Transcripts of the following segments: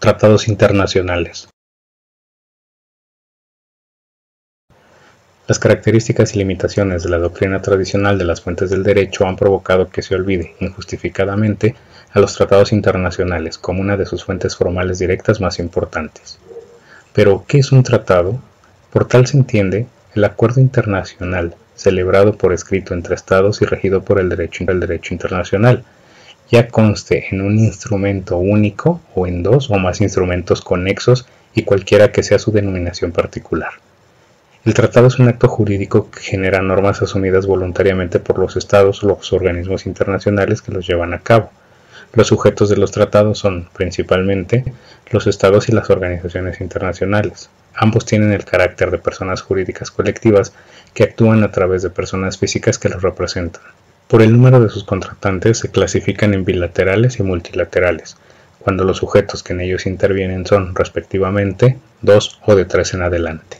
Tratados internacionales. Las características y limitaciones de la doctrina tradicional de las fuentes del derecho han provocado que se olvide, injustificadamente, a los tratados internacionales como una de sus fuentes formales directas más importantes. Pero, ¿qué es un tratado? Por tal se entiende el acuerdo internacional, celebrado por escrito entre estados y regido por el derecho internacional, ya conste en un instrumento único o en dos o más instrumentos conexos y cualquiera que sea su denominación particular. El tratado es un acto jurídico que genera normas asumidas voluntariamente por los estados o los organismos internacionales que los llevan a cabo. Los sujetos de los tratados son, principalmente, los estados y las organizaciones internacionales. Ambos tienen el carácter de personas jurídicas colectivas que actúan a través de personas físicas que los representan. Por el número de sus contratantes se clasifican en bilaterales y multilaterales, cuando los sujetos que en ellos intervienen son, respectivamente, 2 o de 3 en adelante.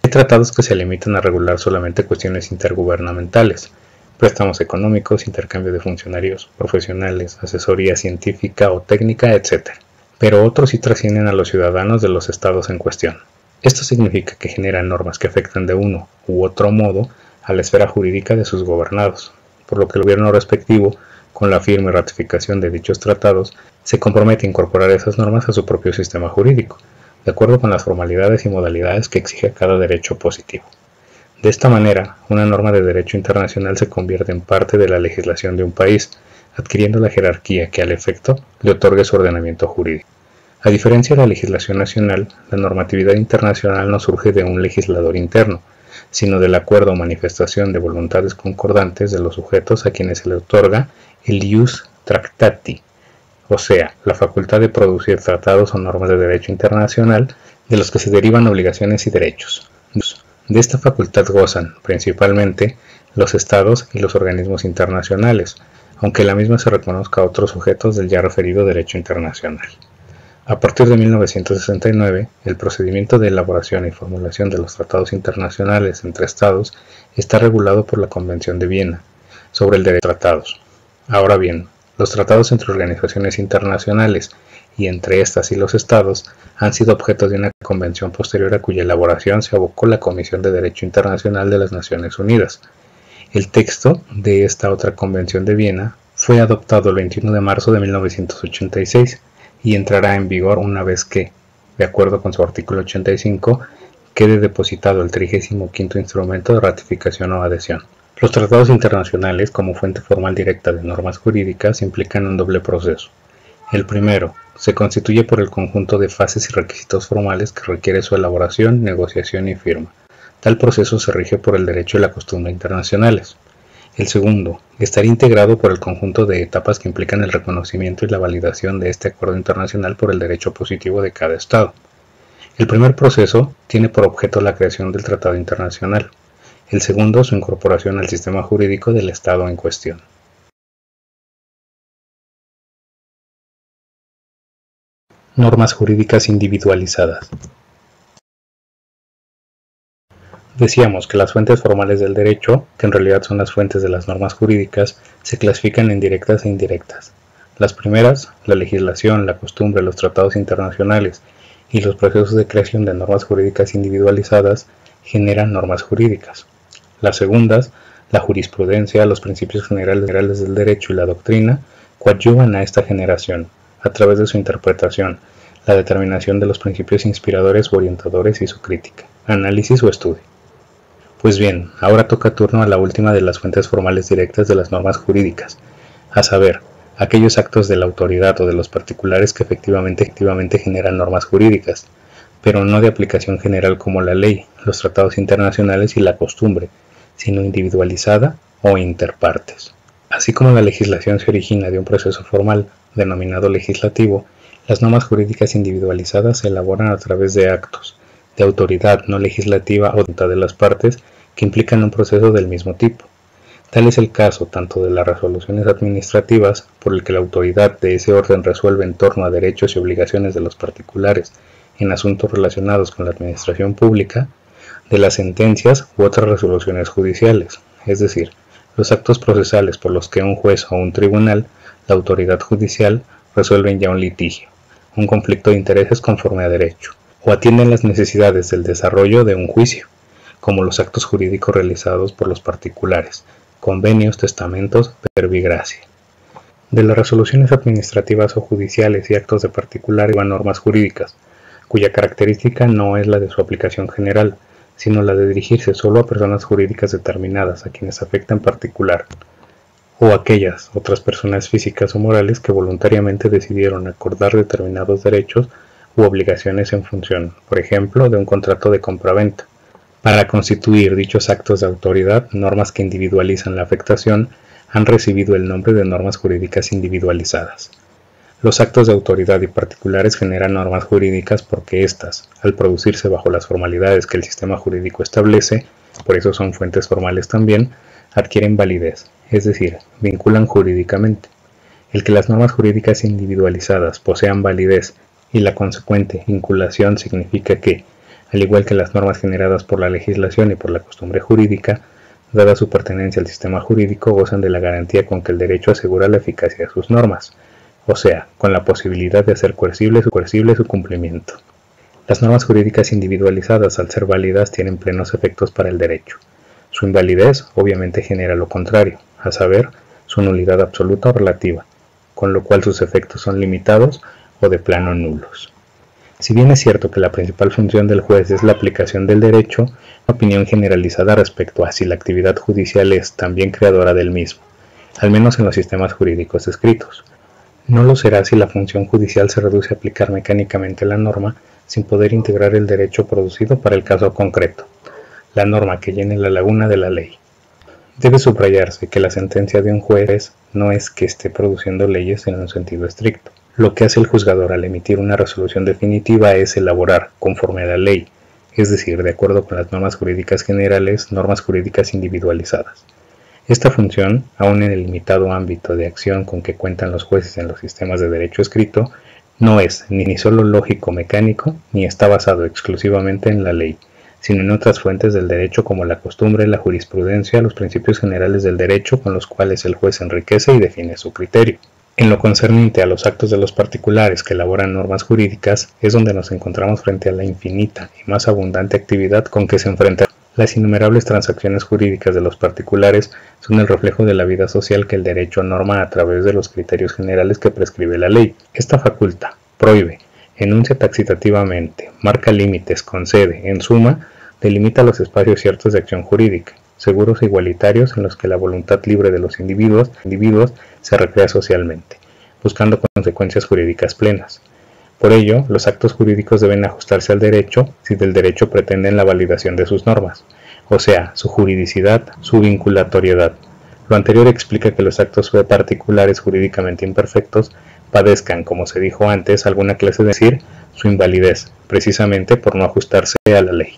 Hay tratados que se limitan a regular solamente cuestiones intergubernamentales, préstamos económicos, intercambio de funcionarios profesionales, asesoría científica o técnica, etc. Pero otros sí trascienden a los ciudadanos de los estados en cuestión. Esto significa que generan normas que afectan de uno u otro modo a la esfera jurídica de sus gobernados, por lo que el gobierno respectivo, con la firma y ratificación de dichos tratados, se compromete a incorporar esas normas a su propio sistema jurídico, de acuerdo con las formalidades y modalidades que exige cada derecho positivo. De esta manera, una norma de derecho internacional se convierte en parte de la legislación de un país, adquiriendo la jerarquía que al efecto le otorgue su ordenamiento jurídico. A diferencia de la legislación nacional, la normatividad internacional no surge de un legislador interno, sino del acuerdo o manifestación de voluntades concordantes de los sujetos a quienes se le otorga el ius tractati, o sea, la facultad de producir tratados o normas de derecho internacional de los que se derivan obligaciones y derechos. De esta facultad gozan, principalmente, los estados y los organismos internacionales, aunque la misma se reconozca a otros sujetos del ya referido derecho internacional. A partir de 1969, el procedimiento de elaboración y formulación de los tratados internacionales entre estados está regulado por la Convención de Viena sobre el derecho de tratados. Ahora bien, los tratados entre organizaciones internacionales y entre estas y los estados han sido objeto de una convención posterior a cuya elaboración se abocó la Comisión de Derecho Internacional de las Naciones Unidas. El texto de esta otra Convención de Viena fue adoptado el 21 de marzo de 1986 y entrará en vigor una vez que, de acuerdo con su artículo 85, quede depositado el 35º instrumento de ratificación o adhesión. Los tratados internacionales, como fuente formal directa de normas jurídicas, implican un doble proceso. El primero, se constituye por el conjunto de fases y requisitos formales que requiere su elaboración, negociación y firma. Tal proceso se rige por el derecho y la costumbre internacionales. El segundo, estaría integrado por el conjunto de etapas que implican el reconocimiento y la validación de este acuerdo internacional por el derecho positivo de cada Estado. El primer proceso tiene por objeto la creación del tratado internacional. El segundo, su incorporación al sistema jurídico del Estado en cuestión. Normas jurídicas individualizadas. Decíamos que las fuentes formales del derecho, que en realidad son las fuentes de las normas jurídicas, se clasifican en directas e indirectas. Las primeras, la legislación, la costumbre, los tratados internacionales y los procesos de creación de normas jurídicas individualizadas, generan normas jurídicas. Las segundas, la jurisprudencia, los principios generales del derecho y la doctrina, coadyuvan a esta generación, a través de su interpretación, la determinación de los principios inspiradores o orientadores y su crítica, análisis o estudio. Pues bien, ahora toca turno a la última de las fuentes formales directas de las normas jurídicas, a saber, aquellos actos de la autoridad o de los particulares que efectivamente generan normas jurídicas, pero no de aplicación general como la ley, los tratados internacionales y la costumbre, sino individualizada o interpartes. Así como la legislación se origina de un proceso formal denominado legislativo, las normas jurídicas individualizadas se elaboran a través de actos de autoridad no legislativa o de las partes que implican un proceso del mismo tipo. Tal es el caso tanto de las resoluciones administrativas, por el que la autoridad de ese orden resuelve en torno a derechos y obligaciones de los particulares en asuntos relacionados con la administración pública, de las sentencias u otras resoluciones judiciales, es decir, los actos procesales por los que un juez o un tribunal, la autoridad judicial, resuelven ya un litigio, un conflicto de intereses conforme a derecho, o atienden las necesidades del desarrollo de un juicio, como los actos jurídicos realizados por los particulares, convenios, testamentos, verbigracia. De las resoluciones administrativas o judiciales y actos de particulares van normas jurídicas, cuya característica no es la de su aplicación general, sino la de dirigirse solo a personas jurídicas determinadas a quienes afecta en particular, o aquellas otras personas físicas o morales que voluntariamente decidieron acordar determinados derechos u obligaciones en función, por ejemplo, de un contrato de compraventa. Para constituir dichos actos de autoridad, normas que individualizan la afectación han recibido el nombre de normas jurídicas individualizadas. Los actos de autoridad y particulares generan normas jurídicas porque éstas, al producirse bajo las formalidades que el sistema jurídico establece, por eso son fuentes formales también, adquieren validez, es decir, vinculan jurídicamente. El que las normas jurídicas individualizadas posean validez y la consecuente vinculación significa que, al igual que las normas generadas por la legislación y por la costumbre jurídica, dada su pertenencia al sistema jurídico, gozan de la garantía con que el derecho asegura la eficacia de sus normas, o sea, con la posibilidad de hacer coercible su cumplimiento. Las normas jurídicas individualizadas, al ser válidas, tienen plenos efectos para el derecho. Su invalidez obviamente genera lo contrario, a saber, su nulidad absoluta o relativa, con lo cual sus efectos son limitados o de plano nulos. Si bien es cierto que la principal función del juez es la aplicación del derecho, una opinión generalizada respecto a si la actividad judicial es también creadora del mismo, al menos en los sistemas jurídicos escritos. No lo será si la función judicial se reduce a aplicar mecánicamente la norma sin poder integrar el derecho producido para el caso concreto, la norma que llene la laguna de la ley. Debe subrayarse que la sentencia de un juez no es que esté produciendo leyes en un sentido estricto. Lo que hace el juzgador al emitir una resolución definitiva es elaborar, conforme a la ley, es decir, de acuerdo con las normas jurídicas generales, normas jurídicas individualizadas. Esta función, aun en el limitado ámbito de acción con que cuentan los jueces en los sistemas de derecho escrito, no es ni solo lógico-mecánico, ni está basado exclusivamente en la ley, sino en otras fuentes del derecho como la costumbre, la jurisprudencia, los principios generales del derecho con los cuales el juez enriquece y define su criterio. En lo concerniente a los actos de los particulares que elaboran normas jurídicas, es donde nos encontramos frente a la infinita y más abundante actividad con que se enfrentan. Las innumerables transacciones jurídicas de los particulares son el reflejo de la vida social que el derecho norma a través de los criterios generales que prescribe la ley. Esta faculta prohíbe, enuncia taxativamente, marca límites, concede, en suma, delimita los espacios ciertos de acción jurídica, seguros e igualitarios en los que la voluntad libre de los individuos se recrea socialmente, buscando consecuencias jurídicas plenas. Por ello, los actos jurídicos deben ajustarse al derecho si del derecho pretenden la validación de sus normas, o sea, su juridicidad, su vinculatoriedad. Lo anterior explica que los actos particulares jurídicamente imperfectos padezcan, como se dijo antes, alguna clase de decir, su invalidez, precisamente por no ajustarse a la ley.